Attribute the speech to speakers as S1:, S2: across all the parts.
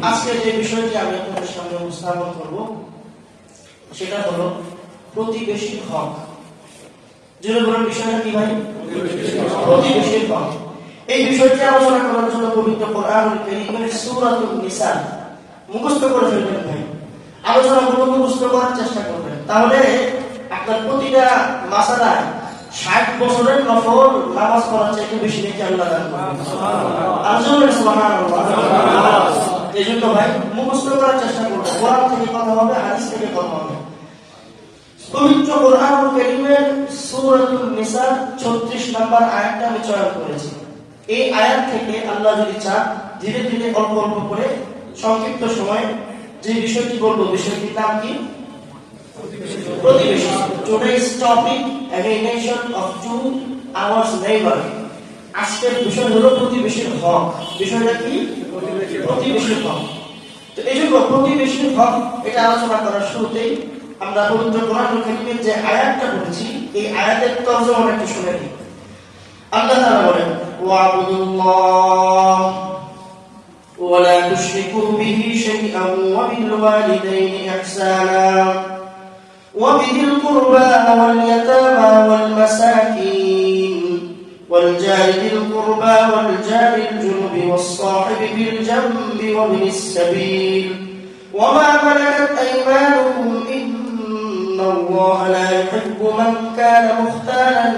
S1: আজকে যে বিষয়টি আমি আপনাদের সামনে উপস্থাপন করব সেটা হলো প্রতিবেশীর হক। জুড়ে বলার বিষয়টা কি ভাই? প্রতিবেশীর হক। এই বিষয়টি আলোচনা করার জন্য পবিত্র কোরআনুল কারীমের সূরাতুন নিসা মুখস্থ করে ফেলবেন ভাই। আলোচনাগুলো মুখস্থ করার চেষ্টা করবেন, তাহলে আপনার প্রতিটা মাসালায় 60 বছরের নফল নামাজ পড়ার চাইতে বেশি নেকি আল্লাহ দান করবেন। সুবহানাল্লাহ। এইজন্য ভাই মুখস্থ করার চেষ্টা করবেন। কোরআন থেকে কথা হবে, হাদিস থেকে কথা হবে। পবিত্র কোরআনুল কারীমের সূরাতুন নিসা 36 নম্বর আয়াতটা আমি চয়ন করেছি। এই আয়াত থেকে আল্লাহ যদি চান ধীরে ধীরে অল্প অল্প করে সংক্ষিপ্ত সময়ে যে বিষয়টি বলবো, বিষয়টির নাম কি? প্রতিবেশী। Today's topic, alienation of two our neighbor. আজকের বিষয় হলো প্রতিবেশীর হক। বিষয়টা কি? প্রতিবেশীর হক। তো এই জন্য প্রতিবেশীর হক এটা আলোচনা করার শুরুতেই আমরা পবিত্র কোরআনুল কারীমের যে আয়াতটা পড়েছি এই আয়াতের তরজমাটা একটু শুনে নিই। আল্লাহ তাআলা বলেন, ওয়া'বুদুল্লাহ ওয়া লা তুশরিকু বিহি শাইআন ওয়া বিল ওয়ালিদাইনি ইহসানা ওয়া বিযিল কুরবা ওয়াল ইয়াতামা ওয়াল মাসাকিন ওয়াল জারি বিল কুরবা ওয়াল জারিল জুনুবি ওয়াস সাহিবি বিল জামবি ওয়া বিনিস সাবিল ওয়া মা মালাকাত আইমানুকুম ইন্নাল্লাহা লা ইউহিব্বু মান কানা মুখতালান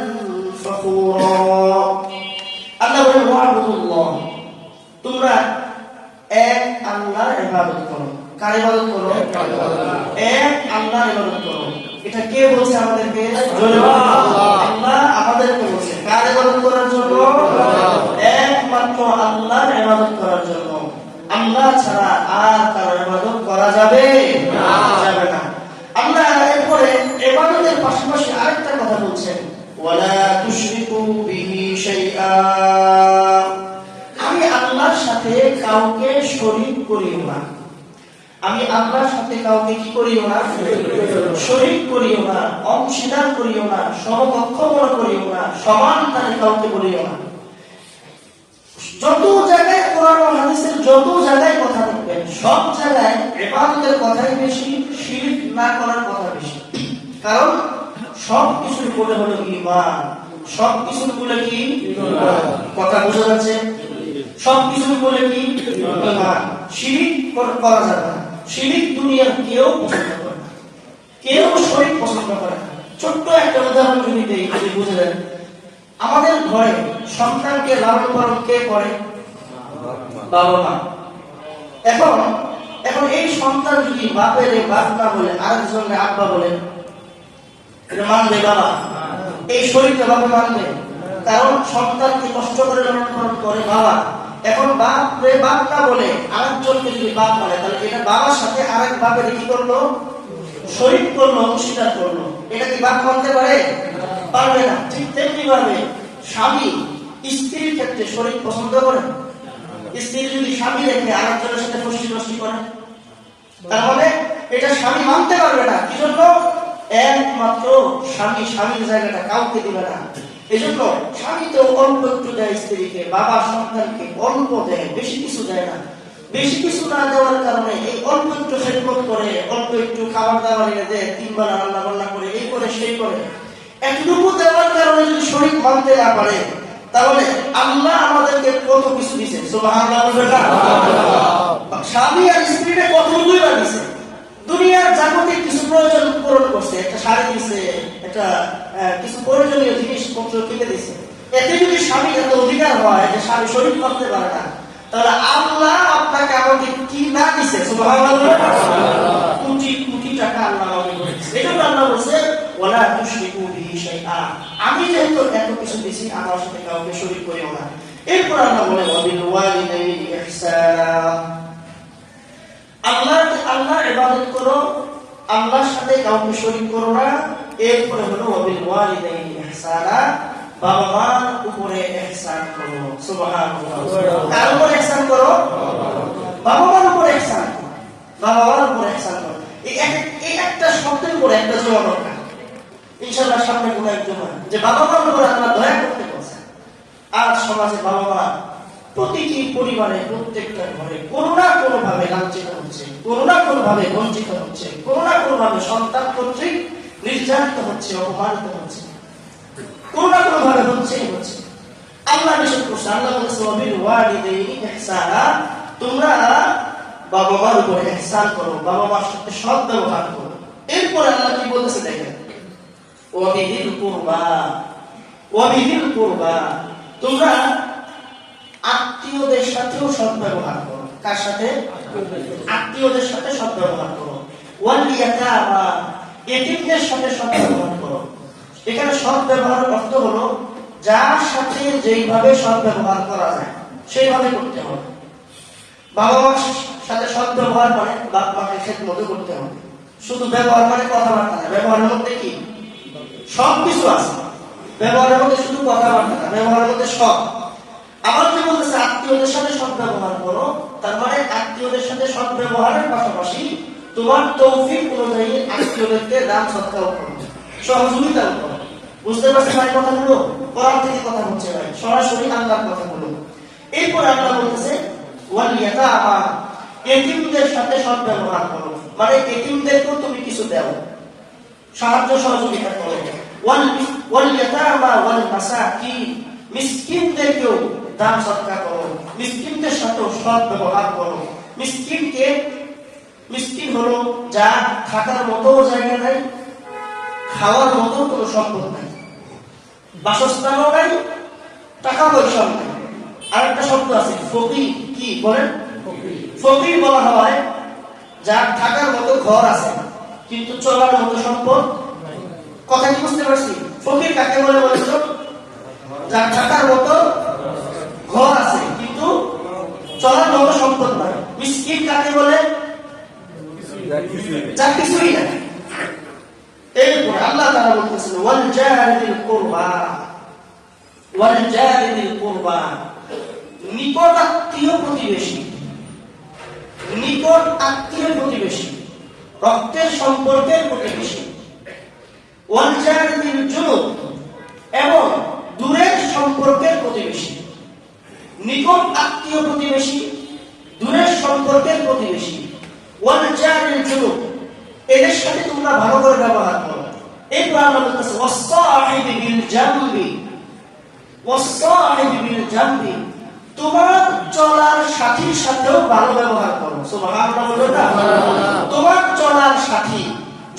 S1: ফখুরা। আল্লাহ বলেন, ওয়া'বুদুল্লাহ, তোমরা এক আল্লাহর ইবাদত করো। কার ইবাদত করো? এক আল্লাহর ইবাদত করো। এটা কে বলছে আমাদেরকে? আল্লাহ আমাদেরকে বলছে। কার ইবাদত করার জন্য? একমাত্র আল্লাহর ইবাদত করার জন্য। আল্লাহ ছাড়া আর কারো ইবাদত করা যাবে না, যাবে না। আল্লাহ এরপরে ইবাদতের পাশাপাশি আরেকটা কথা বলছেন, ওয়ালা তুশরিকু বিহি শাইআ, আমি আল্লাহর সাথে কাউকে শরীক করিও না। আমি আল্লাহর সাথে কাউকে কি করিও না? শরীক করিও না, অংশীদার করিও না, সমকক্ষ মনে করিও না, সমান তারে কাউকে বলিও না। যত জায়গায় কোরআন ও হাদিসের যত জায়গায় কথা দেখবেন সব জায়গায় ইবাদতের কথাই বেশি, শিরক না করার কথা বেশি। কারণ সব কিছুর বলে হলো ঈমান। সব কিছুর বলে কি? ঈমান। কথা বোঝা যাচ্ছে? সব কিছুর বলে কি? ঈমান। শিরক করা যাবে না। শিরক দুনিয়ার কেউ পছন্দ করে না, কেউ শরীক পছন্দ করে না। ছোট্ট একটা উদাহরণ যদি দেই, যদি বুঝে যান, আমাদের ঘরে সন্তানকে লালন পালন কে করে? বাবা মা। এখন এই সন্তান যদি বাপের বাপ না বলে আরেকজনকে আব্বা বলে, এটা মানবে বাবা? এই শরীরটা বাবা মানবে? কারণ সন্তানকে কষ্ট করে লালন পালন করে বাবা। এখন বাপ রে বাপ না বলে আরেকজনকে যদি বাপ বলে, তাহলে এটা বাবার সাথে আরেক বাপের কি করলো? শরীক করলো, অংশীদার করলো। এটা কি বাপ মানতে পারে? পারবে না। ঠিক তেমনি ভাবে স্বামী স্ত্রীর ক্ষেত্রে শরীক পছন্দ করে? স্ত্রী যদি স্বামী রেখে আরেকজনের সাথে ফষ্টি নষ্টি করে, তার মানে এটা স্বামী মানতে পারবে না। কি জন্য? একমাত্র স্বামী স্বামীর জায়গাটা কাউকে দিবে না। এই জন্য স্বামী তো অল্প একটু দেয় স্ত্রীকে, বাবা সন্তানকে অল্প দেয়, বেশি কিছু দেয় না। বেশি কিছু না দেওয়ার কারণে এই অল্প একটু খেদমত করে, অল্প একটু খাবার দাবার এনে দেয়, 3 বেলা রান্না বান্না করে, এই করে সেই করে। এতটুকু দেওয়ার কারণে যদি শরীক মানতে না পারে, তাহলে আল্লাহ আমাদেরকে কত কিছু দিছে। সুবহানাল্লাহ। স্বামী আর স্ত্রীকে কতটুকুই বা দিছে। দুনিয়ার জাগতিক কিছু প্রয়োজন পূরণ করছে, একটা শাড়ি দিছে, একটা কিছু প্রয়োজনীয় জিনিসপত্র কিনে দিছে। এতে যদি স্বামী এত অধিকার হয় যে স্বামী শরীক করতে পারে না, তাহলে আল্লাহ আপনাকে আমাকে কি না দিছে? সুবহানাল্লাহ। কোটি কোটি টাকা আল্লাহ আমাকে দিয়েছে। এই জন্য আল্লাহ বলছে, ওয়ালা তুশরিকু বিহি শাইআ, আমি যেহেতু এত কিছু দিছি আমার সাথে কাউকে শরীক করিও না। এরপর আল্লাহ বলে, ওয়া বিল ওয়ালিদাইনি ইহসানা, আল্লাহর ইবাদত করো, আল্লাহর সাথে কাউকে শরীক করো না। এরপরে হলো ওয়া বিল ওয়ালিদাইনি ইহসানা, বাবা মার উপরে ইহসান করো। সুবহানাল্লাহ। কার উপরে ইহসান করো? বাবা মার উপরে ইহসান করো। বাবা মার উপরে ইহসান করো। এই একটা শব্দের উপরে একটা জোর দরকার। ইনশাআল্লাহ সামনে কোনো একজন যে বাবা মার উপরে আল্লাহ দয়া করতে বলছেন। আজ সমাজে বাবা মা প্রতিটি পরিবারে প্রত্যেকটা ঘরে কোনো না কোনো ভাবে লাঞ্ছিত হচ্ছে, কোনো না কোনো ভাবে বঞ্চিত হচ্ছে, কোনো না কোনো ভাবে সন্তান কর্তৃক নির্যাতিত হচ্ছে, অপমানিত হচ্ছে, কোনো না কোনো ভাবে হচ্ছে। আল্লাহ নিষেধ করছে, আল্লাহ বলেছে ওয়াবিল ওয়ালিদাইনি ইহসানা, তোমরা বাবা মার উপর ইহসান করো, বাবা মার সাথে সৎ ব্যবহার করো। এরপর আল্লাহ কি বলতেছে দেখেন, ওয়াবিল কুরবা, তোমরা আত্মীয়দের সাথেও সৎ ব্যবহার করো। কার সাথে? আত্মীয়দের সাথে সৎ ব্যবহার করো। ওয়াল ইয়াতামা, এতিমদের সাথে সৎ ব্যবহার করো। এখানে সৎ ব্যবহারের অর্থ হলো যার সাথে যেইভাবে সৎ ব্যবহার করা যায় সেইভাবে করতে হবে। বাবা মার সাথে সৎ ব্যবহার মানে বাপ মাকে খেদমত করতে হবে। শুধু ব্যবহার মানে কথাবার্তা না, ব্যবহারের মধ্যে কি সব কিছু আছে। ব্যবহারের মধ্যে শুধু কথাবার্তা না, ব্যবহারের মধ্যে সব। আবার যে বলতেছে আত্মীয়দের সাথে সৎ ব্যবহার করো, তার মানে আত্মীয়দের সাথে সৎ ব্যবহারের পাশাপাশি তোমার তৌফিক অনুযায়ী আত্মীয়দেরকে দান সৎকার করো, সহযোগিতা করো। বুঝতে পারছেন ভাই কথাগুলো? কোরআন থেকে কথা হচ্ছে ভাই, সরাসরি আল্লাহর কথাগুলো। এরপর আল্লাহ বলতেছে ওয়াল ইয়াতামা, এতিমদের সাথে সৎ ব্যবহার করো, মানে এতিমদেরকেও তুমি কিছু দাও, সাহায্য সহযোগিতা করো। ওয়াল ইয়াতামা ওয়াল মাসাকিন, মিসকিনদেরকেও দান সৎকার করো, মিসকিনদের সাথেও সৎ ব্যবহার করো। মিসকিন হলো যার থাকার মতো জায়গা নাই, খাওয়ার মতো কোনো সম্পদ নাই, বাসস্থানও নাই, টাকা পয়সাও নাই। আরেকটা শব্দ আছে ফকির, কি বলেন? ফকির বলা হয় যার থাকার মতো ঘর আছে কিন্তু চলার মতো সম্পদ। কথা কি বুঝতে পারছি? ফকির কাকে বলে বলেন তো? যার থাকার মতো ঘর আছে কিন্তু চলার মতো সম্পদ নাই। মিসকিন কাকে বলে? যার কিছুই নাই। এরপর আল্লাহ তাআলা বলতেছেন ওয়াল জারিল কুরবা, নিকট আত্মীয় প্রতিবেশী, রক্তের সম্পর্কের প্রতিবেশী। ওয়াল জারিল জুনুব, এবং দূরের সম্পর্কের প্রতিবেশী। নিকট আত্মীয় প্রতিবেশী, দূরের সম্পর্কের প্রতিবেশী। ওয়াল জারিল জুনুব, এদের সাথে তোমরা ভালো করে ব্যবহার করো। এরপর আল্লাহ বলতেছে ওয়াসসাহিবি বিল জামবি, তোমার চলার সাথীর সাথেও ভালো ব্যবহার করো। সুবহানাল্লাহ বলবেন না? তোমার চলার সাথী,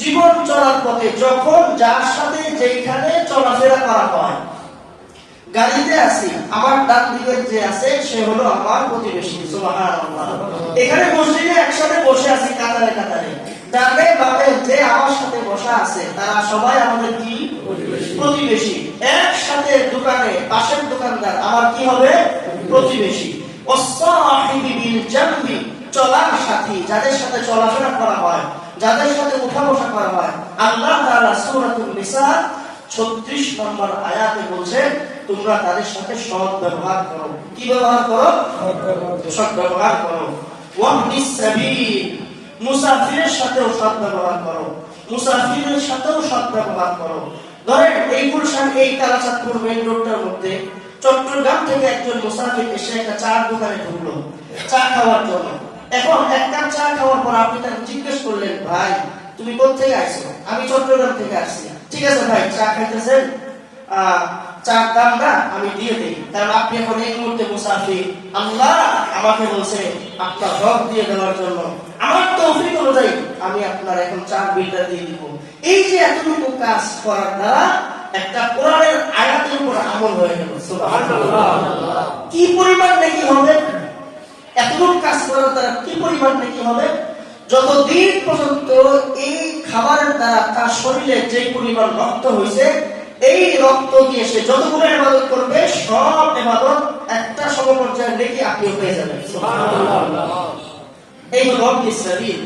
S1: জীবন চলার পথে যখন যার সাথে যেখানে চলাফেরা করা হয়, গাড়িতে আছি, আমার ডান দিকে যে আছে সে হলো আমার প্রতিবেশী। সুবহানাল্লাহ। এখানে মসজিদে একসাথে বসে আছি কাতারে কাতারে, ডানে বামে যে আমার সাথে বসা আছে তারা সবাই আমাদের কি? প্রতিবেশী। একসাথে দোকানে পাশের দোকানদার আমার কি হবে? প্রতিবেশী। ওয়াসসাহিবি বিল জামবি, চলার সাথী, যাদের সাথে চলাফেরা করা হয়, যাদের সাথে উঠা বসা করা হয়। আল্লাহ তাআলা সূরাতুন নিসা 36 নম্বর আয়াতে বলছেন তোমরা তাদের সাথে সৎ ব্যবহার করো। কি ব্যবহার করো? সৎ ব্যবহার করো। ওয়াবনিস সাবিল, মুসাফিরের সাথেও সৎ ব্যবহার করো, মুসাফিরের সাথেও সৎ ব্যবহার করো। ধরেন এই গুলশান, এই কালাচাঁদপুর মেইন রোডটার মধ্যে চট্টগ্রাম থেকে একজন মুসাফির এসে একটা চার দোকানে ঢুকলো চা খাওয়ার জন্য। এখন এক কাপ চা খাওয়ার পর আপনি তাকে জিজ্ঞেস করলেন, ভাই তুমি কোথা থেকে আসছো? আমি চট্টগ্রাম থেকে আসছি। ঠিক আছে ভাই, চা খাইতেছেন, চার দামটা আমি দিয়ে দিই, কারণ আপনি এখন এই মুহূর্তে মুসাফির। আল্লাহ আমাকে বলছে আপনার হক দিয়ে দেওয়ার জন্য, আমার তৌফিক অনুযায়ী আমি আপনার এখন চার বিলটা দিয়ে দিব। এই যে এতটুকু কাজ করার দ্বারা একটা কোরআনের আয়াতের উপর আমল হয়ে গেল। সুবহানাল্লাহ। কি পরিমাণ নেকি হবে এতটুকু কাজ করার দ্বারা? কি পরিমাণ নেকি হবে? যতদিন পর্যন্ত এই খাবারের দ্বারা তার শরীরে যে পরিমাণ রক্ত হয়েছে, এই রক্ত দিয়ে সে যতগুলো ইবাদত করবে সব ইবাদত একটা সমপর্যায়ের নেকি আপনি পেয়ে যাবেন। সুবহানাল্লাহ। এই হলো ইসরাঈল।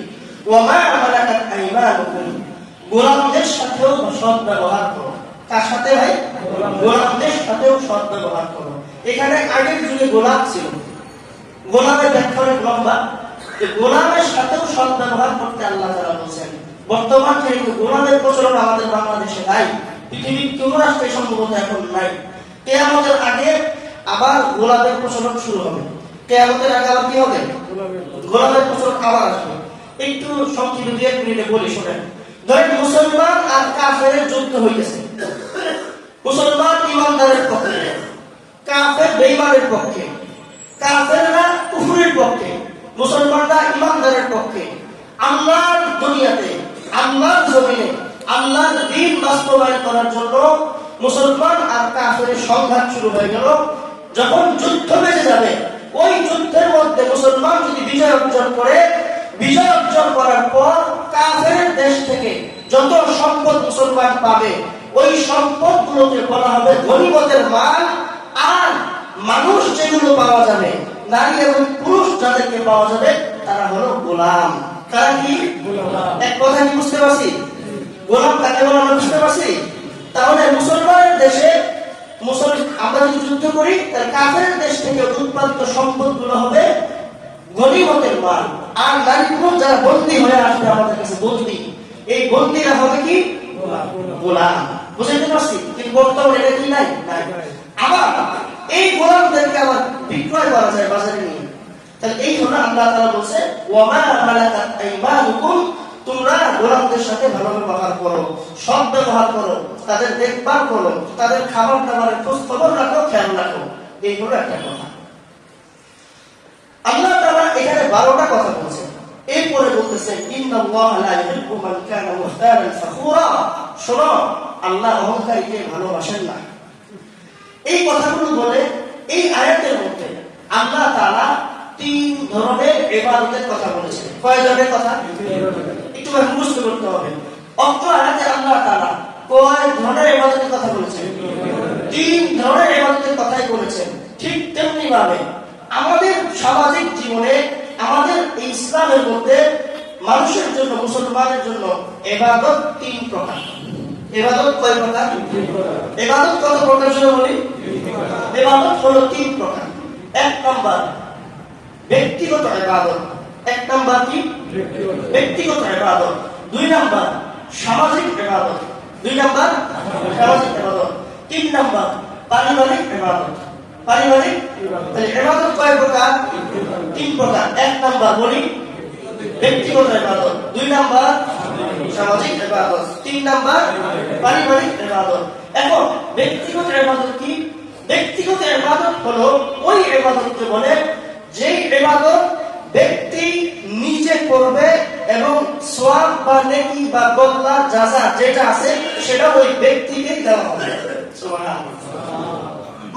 S1: ওয়া মা মালাকাত আইমানুকুম, গোলামদের সাথেও সৎ ব্যবহার করো। কার সাথে ভাই? গোলামদের সাথেও সৎ ব্যবহার করো। এখানে আগের যুগে গোলাম ছিল, গোলামের ব্যাখ্যা অনেক লম্বা। গোলামের সাথেও সৎ ব্যবহার করতে আল্লাহ তাআলা বলেছেন। বর্তমান যেহেতু গোলামের প্রচলন আমাদের বাংলাদেশে নাই, পৃথিবীর কোন রাষ্ট্রে সম্ভবত এখন নাই। কিয়ামতের আগে আবার গোলামের প্রচলন শুরু হবে। কিয়ামতের আগে আবার কি হবে? গোলামের প্রচলন আবার আসবে। একটু সংক্ষিপ্ত 2 মিনিটে বলি, শোনেন। ধরেন মুসলমান আর কাফেরের যুদ্ধ হইতেছে। মুসলমান ইমানদারের পক্ষে, কাফের বেঈমানের পক্ষে। কাফেররা কুফরের পক্ষে, মুসলমানরা ইমানদারের পক্ষে। আল্লাহর দুনিয়াতে, আল্লাহর জমিনে আল্লাহর দ্বীন বাস্তবায়ন করার জন্য মুসলমান আর কাফেরের সংঘাত শুরু হয়ে গেল। যখন যুদ্ধ বেজে যাবে, ওই যুদ্ধের মধ্যে মুসলমান যদি বিজয় অর্জন করে, বিজয় অর্জন করার পর কাফেরের দেশ থেকে যত সম্পদ মুসলমান পাবে, ওই সম্পদগুলোকে বলা হবে গনিমতের মাল। আর মানুষ যেগুলো পাওয়া যাবে, নারী এবং পুরুষ যাদেরকে পাওয়া যাবে, তারা হলো গোলাম। তারা কি গোলাম? এক কথা কি বুঝতে পারছি? গোলাম কাকে বলে আমরা বুঝতে পারছি? তাহলে মুসলমানের দেশে আমরা যদি যুদ্ধ করি, তাহলে কাফের দেশ থেকে উৎপাদিত সম্পদগুলো হবে গনিমতের মাল। আর নারী পুরুষ যারা বন্দী হয়ে আসবে আমাদের কাছে, বন্দী, এই বন্দীরা হবে কি গোলাম। বুঝতে পারছি? কিন্তু বর্তমানে এটা কি নাই? আবার এই গোলামদেরকে আবার বিক্রয় করা যায় বাজারে নিয়ে। তাহলে এই হলো আল্লাহ তাআলা বলছে, ওয়ামা মালাকাত আইমানুকুম, তোমরা গোলামদের সাথে ভালো ব্যবহার করো, সৎ ব্যবহার করো, তাদের দেখভাল করো, তাদের খাবার দাবারের খোঁজ খবর রাখো, খেয়াল রাখো। এই হলো একটা কথা। আল্লাহ তাআলা এখানে 12টা কথা বলছেন। এরপরে বলতেছেন, ইন্নাল্লাহা লা ইউহিব্বু মান কানা মুখতারান ফাখুরা। শোনো, আল্লাহ অহংকারীকে ভালোবাসেন না। এই কথাগুলো বলে এই আয়াতের মধ্যে আল্লাহ তাআলা 3 ধরনের ইবাদতের কথা বলেছেন। কয় ধরনের কথা? একটু বুঝতে করতে হবে। অত্র আয়াতে আল্লাহ তাআলা কয় ধরনের ইবাদতের কথা বলেছেন? 3 ধরনের ইবাদতের কথাই বলেছেন। ঠিক তেমনি ভাবে আমাদের সামাজিক জীবনে, আমাদের এই ইসলামের মধ্যে মানুষের জন্য, মুসলমানের জন্য ইবাদত 3 প্রকার। ইবাদত কয় প্রকার? ইবাদত কত প্রকার শুনে বলি? ইবাদত হলো 3 প্রকার। 1 নাম্বার ব্যক্তিগত ইবাদত। 1 নাম্বার কি? ব্যক্তিগত ইবাদত। 2 নাম্বার সামাজিক ইবাদত। 2 নাম্বার সামাজিক ইবাদত। 3 নাম্বার পারিবারিক ইবাদত। পারিবারিক ইবাদত কয় প্রকার? 3 প্রকার। 1 নাম্বার বলি ব্যক্তিগত ইবাদত, 2 নাম্বার সামাজিক ইবাদত, 3 নাম্বার পারিবারিক ইবাদত। এখন ব্যক্তিগত ইবাদত কি? ব্যক্তিগত ইবাদত হলো ওই ইবাদতকে বলে যে ইবাদত ব্যক্তি নিজে করবে এবং সওয়াব বা নেকি বা বদলা যাজা যেটা আছে সেটা ওই ব্যক্তিকে দেওয়া হবে। সুবহানাল্লাহ।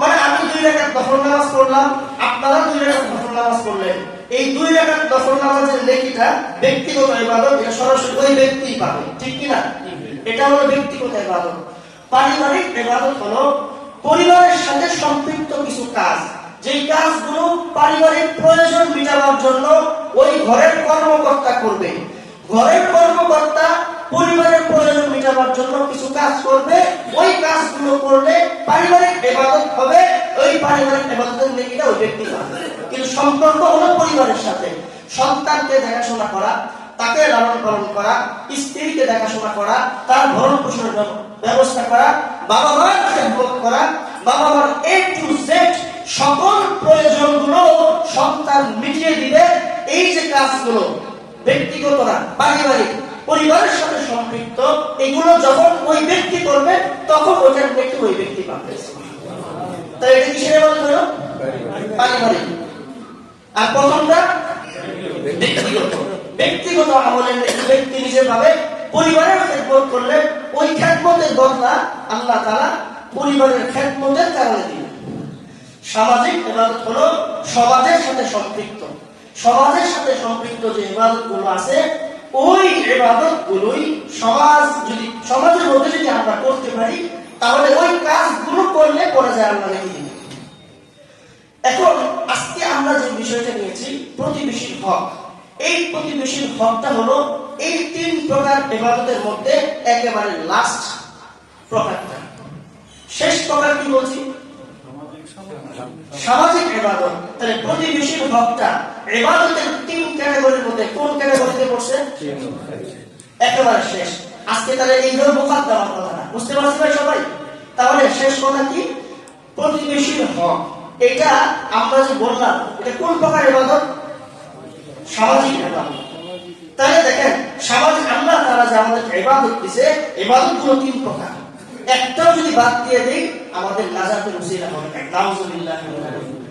S1: মানে আমি 2 রাকাত নফল নামাজ পড়লাম, আপনারা 2 রাকাত নফল নামাজ পড়লেন। এই 2 রাকাত নফল নামাজের নেকিটা ব্যক্তিগত ইবাদত, এটা সরাসরি ওই ব্যক্তিই পাবে। ঠিক কি না? এটা হলো ব্যক্তিগত ইবাদত। পারিবারিক ইবাদত হলো পরিবারের সাথে সম্পৃক্ত কিছু কাজ, যেই কাজগুলো পারিবারিক প্রয়োজন মেটানোর জন্য ওই ঘরের কর্মকর্তা করবে। ঘরের কর্মকর্তা পরিবারের প্রয়োজন মেটানোর জন্য কিছু কাজ করবে। ওই কাজগুলো করলে পারিবারিক ইবাদত হবে। ওই পারিবারিক ইবাদতের নেকিটা ওই ব্যক্তি পাবে। কিন্তু সম্পর্ক হলো পরিবারের সাথে। সন্তানকে দেখাশোনা করা, তাকে লালন পালন করা, স্ত্রীকে দেখাশোনা করা, তার ভরণ পোষণের ব্যবস্থা করা, বাবা মার খেদমত করা, বাবা মার A to Z সকল প্রয়োজনগুলো সন্তান মিটিয়ে দিবে। এই যে কাজগুলো ব্যক্তিগত না, পারিবারিক, পরিবারের সাথে সম্পৃক্ত, এগুলো যখন ওই ব্যক্তি করবে তখন ওইটার ব্যক্তি ওই ব্যক্তি পাবে। তাই এটা কিসের ইবাদত হলো? পারিবারিক। আর প্রথমটা ব্যক্তিগত। ব্যক্তিগত আমলের ব্যক্তি নিজে পাবে। পরিবারের খেদমত করলে ওই খেদমতের বদলা আল্লাহ তাআলা পরিবারের খেদমতের কারণে দিবেন। সামাজিক ইবাদত হলো সমাজের সাথে সম্পৃক্ত। সমাজের সাথে সম্পৃক্ত যে ইবাদতগুলো আছে, ওই ইবাদতগুলোই সমাজের মধ্যে যদি আমরা করতে পারি, তাহলে ওই কাজগুলো করলে পরে যায় আল্লাহ নেকি দিবেন। এখন আজকে আমরা যে বিষয়টা নিয়েছি, প্রতিবেশীর হক। এই প্রতিবেশীর হকটা হলো এই 3 প্রকার ইবাদতের মধ্যে একেবারে লাস্ট প্রকারটা। শেষ প্রকার কি বলছি? সামাজিক ইবাদত। তাহলে প্রতিবেশীর হকটা ইবাদতের 3 ক্যাটাগরির মধ্যে কোন ক্যাটাগরিতে পড়ছে? একেবারে শেষ। আজকে তাহলে এইগুলো মুকাদ্দামার কথা না, বুঝতে পারছি ভাই সবাই? তাহলে শেষ কথা কি? প্রতিবেশীর হক। এটা আমরা যে বললাম, এটা কোন প্রকার ইবাদত? সামাজিক ইবাদত। তাহলে দেখেন সামাজিক আল্লাহ তাআলা যে আমাদের ইবাদত দিয়েছে, ইবাদতগুলো তিন প্রকার। একটাও যদি বাদ দিয়ে দেই আমাদের নাজাতের উসিলা হবে না। নাউযুবিল্লাহ।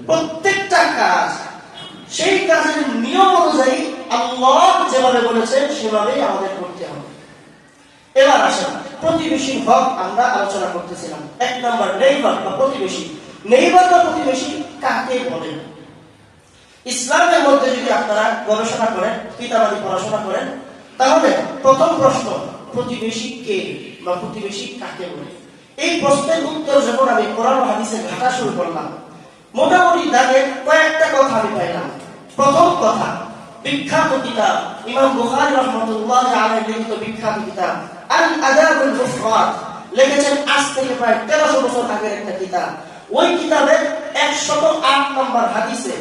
S1: প্রত্যেকটা কাজ সেই কাজের নিয়ম অনুযায়ী আল্লাহ যেভাবে বলেছেন সেভাবেই আমাদের করতে হবে। এবার আসেন প্রতিবেশীর হক আমরা আলোচনা করতেছিলাম। এক নাম্বার নেইবার বা প্রতিবেশী। নেইবার বা প্রতিবেশী কাকে বলেন? ইসলামের মধ্যে যদি আপনারা গবেষণা করেন, কিতাবাদি পড়াশোনা করেন, তাহলে প্রথম প্রশ্ন প্রতিবেশী কে বা প্রতিবেশী কাকে বলে? এই প্রশ্নের উত্তর যখন আমি কোরআন ও হাদিসে ঘাটা শুরু করলাম, মোটামুটি দাগে কয়েকটা কথা আমি পাইলাম। প্রথম কথা, বিখ্যাত কিতাব ইমাম বুখারী রাহমাতুল্লাহ আলাইহি লিখিত বিখ্যাত কিতাব আল আদাবুল মুফরাদ, লিখেছেন আজ থেকে প্রায় 1300 বছর আগের একটা কিতাব। ওই কিতাবের 108 নম্বর হাদিসে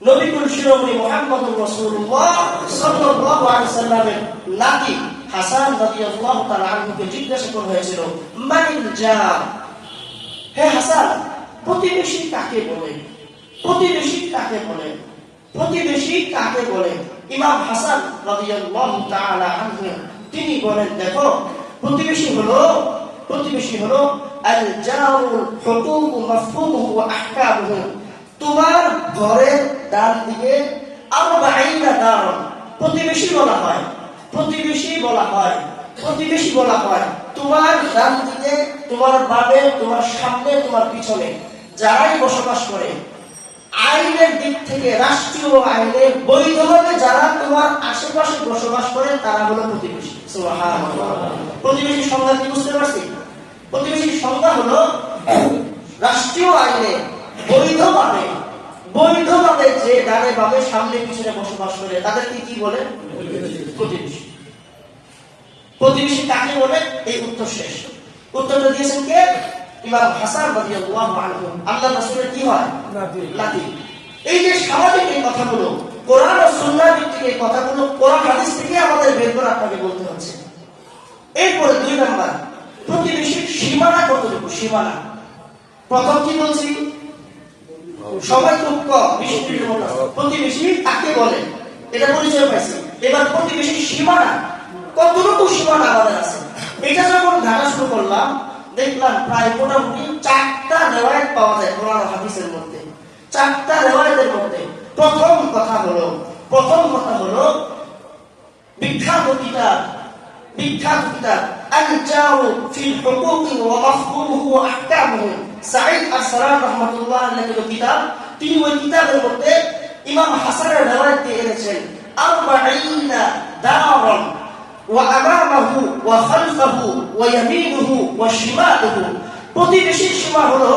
S1: নবী কুল শিরোমণি মুহাম্মদুর রাসূলুল্লাহ সাল্লাল্লাহু আলাইহি সাল্লামের নাতি হাসান রাদিয়াল্লাহু তাআলা আনহুকে জিজ্ঞাসা করা হয়েছিল, মানিল জার, হে হাসান, প্রতিবেশী কাকে বলে? প্রতিবেশী কাকে বলে? প্রতিবেশী কাকে বলে? ইমাম হাসান রাদিয়াল্লাহু তাআলা আনহু তিনি বলেন, দেখো প্রতিবেশী হলো আল জারুল হুকুকু মাফহুমুহু ওয়া আহকামুহু, তোমার ঘরের ডান দিকে 40 দারন প্রতিবেশী বলা হয়। প্রতিবেশী বলা হয় তোমার ডান দিকে, তোমার বামে, তোমার সামনে, তোমার পিছনে যারাই বসবাস করে, আইনের দিক থেকে রাষ্ট্রীয় আইনে বৈধভাবে যারা তোমার আশেপাশে বসবাস করে তারা হলো প্রতিবেশী। সুবহানাল্লাহ। প্রতিবেশীর সংজ্ঞা কি বুঝতে পারছি? প্রতিবেশীর সংজ্ঞা হলো রাষ্ট্রীয় আইনে বৈধভাবে যে ডানে বামে সামনে পিছনে বসবাস করে তাদেরকে কি বলে? প্রতিবেশী। প্রতিবেশী কাকে বলে? এই উত্তর শেষ। উত্তরটা দিয়েছেন কে? ইমাম হাসান রাদিয়াল্লাহু আনহু। আল্লাহর রাসূলের কি হয়? নাতি। এই যে সামাজিক এই কথাগুলো, কোরআন ও সুন্নাহ ভিত্তিক এই কথাগুলো কোরআন হাদিস থেকে আমাদের বের করে আপনাকে বলতে হচ্ছে। এরপরে 2 নাম্বার, প্রতিবেশীর সীমানা কতটুকু? সীমানা প্রথম কি বলছি? সবাই খুব কম, 20 মিনিটের মতো। প্রতিবেশী কাকে বলে এটা পরিচয় পাইছি। এবার প্রতিবেশীর সীমানা কতটুকু সীমানা আমাদের আছে, এটা যখন ঘাটা শুরু করলাম দেখলাম প্রায় মোটামুটি 4টা রিওয়ায়াত পাওয়া যায় কোরআন ও হাদিসের মধ্যে। 4টা রিওয়ায়াতের মধ্যে প্রথম কথা হলো বিখ্যাত কিতাব আল জারু ফিল হুকুকি ওয়া মাফহুমুহু ওয়া আহকামুহু, সাঈদ আস-সালাম রাহমাতুল্লাহ আলাইহি কিতাব। তিনি ওই কিতাবের মধ্যে ইমাম হাসানের রিওয়ায়াত দিয়ে এনেছেন 40 দারন ওয়া আমামাহু ওয়া খালফাহু ওয়া ইয়ামিনুহু ওয়া শিমালুহু। প্রতিবেশীর সীমা হলো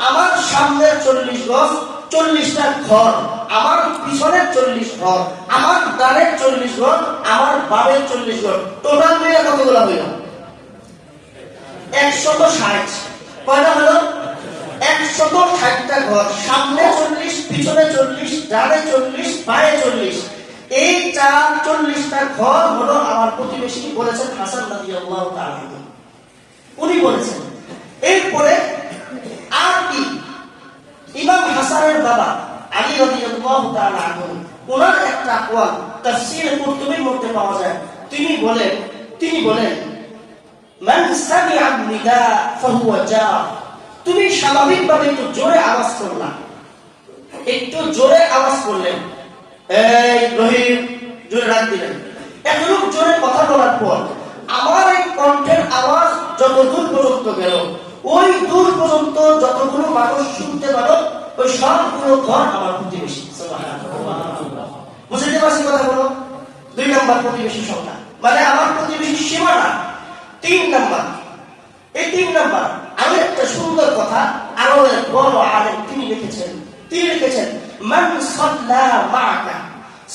S1: আমার সামনের 40 গজ, 40টা ঘর, আমার পিছনের 40 ঘর, আমার ডানের 40 ঘর, আমার বামের 40 ঘর। টোটাল মিলে কতগুলো হইল? 160। কয়টা হলো? 160টা ঘর, সামনে 40, পিছনে 40, ডানে 40, বামে 40। এই 40টা ঘর হলো আমার প্রতিবেশী, বলেছেন হাসান রাদিয়াল্লাহু তাআলা। উনি বলেছেন। এরপরে আর কি? ইমাম হাসানের বাবা আলী রাদিয়াল্লাহু তাআলা আনহু, ওনার একটা আকওয়াল তাফসীর কুরতুবীর মধ্যে পাওয়া যায়। তিনি বলেন মান সামিআ নিদা ফাহুয়া জার। তুমি স্বাভাবিকভাবে একটু জোরে আওয়াজ করলা, করলেন, এই রহিম, জোরে ডাক দিলেন। এতটুকু জোরে কথা বলার পর আমার এই কণ্ঠের আওয়াজ যত দূর পর্যন্ত গেল, ওই দূর পর্যন্ত যতগুলো মানুষ শুনতে পারো, ওই সবগুলো ঘর আমার প্রতিবেশী। সুবহানাল্লাহ। বুঝতে পারছি কথাগুলো? 2 নাম্বার প্রতিবেশী সংখ্যা, মানে আমার প্রতিবেশী সীমানা। 3 নাম্বার, এই 3 নাম্বার আরো একটা সুন্দর কথা আরো বড় আলেম তিনি লিখেছেন মান সাল্লা মা'আকা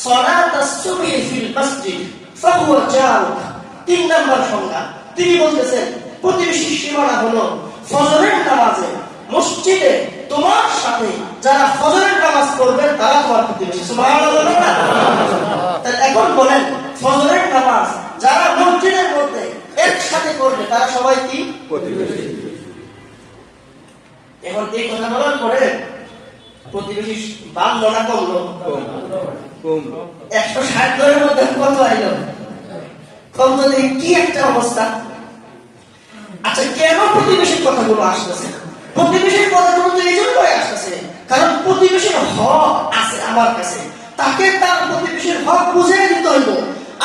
S1: সালাত আস-সুবহি ফিল মসজিদ ফাহুয়া জারুক। 3 নাম্বার সংজ্ঞা তিনি বলতেছেন প্রতিবেশীর সীমানা হলো ফজরের নামাজে মসজিদে তোমার সাথে যারা ফজরের নামাজ পড়বে তারা তোমার প্রতিবেশী। সুবহানাল্লাহ। তাহলে এখন বলেন, ফজরের নামাজ যারা মসজিদের মধ্যে একসাথে করবে তারা সবাই কি প্রতিবেশী? এখন এই কথা বলার পরে প্রতিবেশী বাড়লো না কমলো? 160 ঘরের মধ্যে কত আইল? কম তো দেখি কি একটা অবস্থা। আচ্ছা, কেন প্রতিবেশীর কথাগুলো আসতেছে? প্রতিবেশীর কথাগুলো তো এই জন্যই আসতেছে কারণ প্রতিবেশীর হক আছে আমার কাছে, তাকে তার প্রতিবেশীর হক বুঝিয়ে দিতে হইব।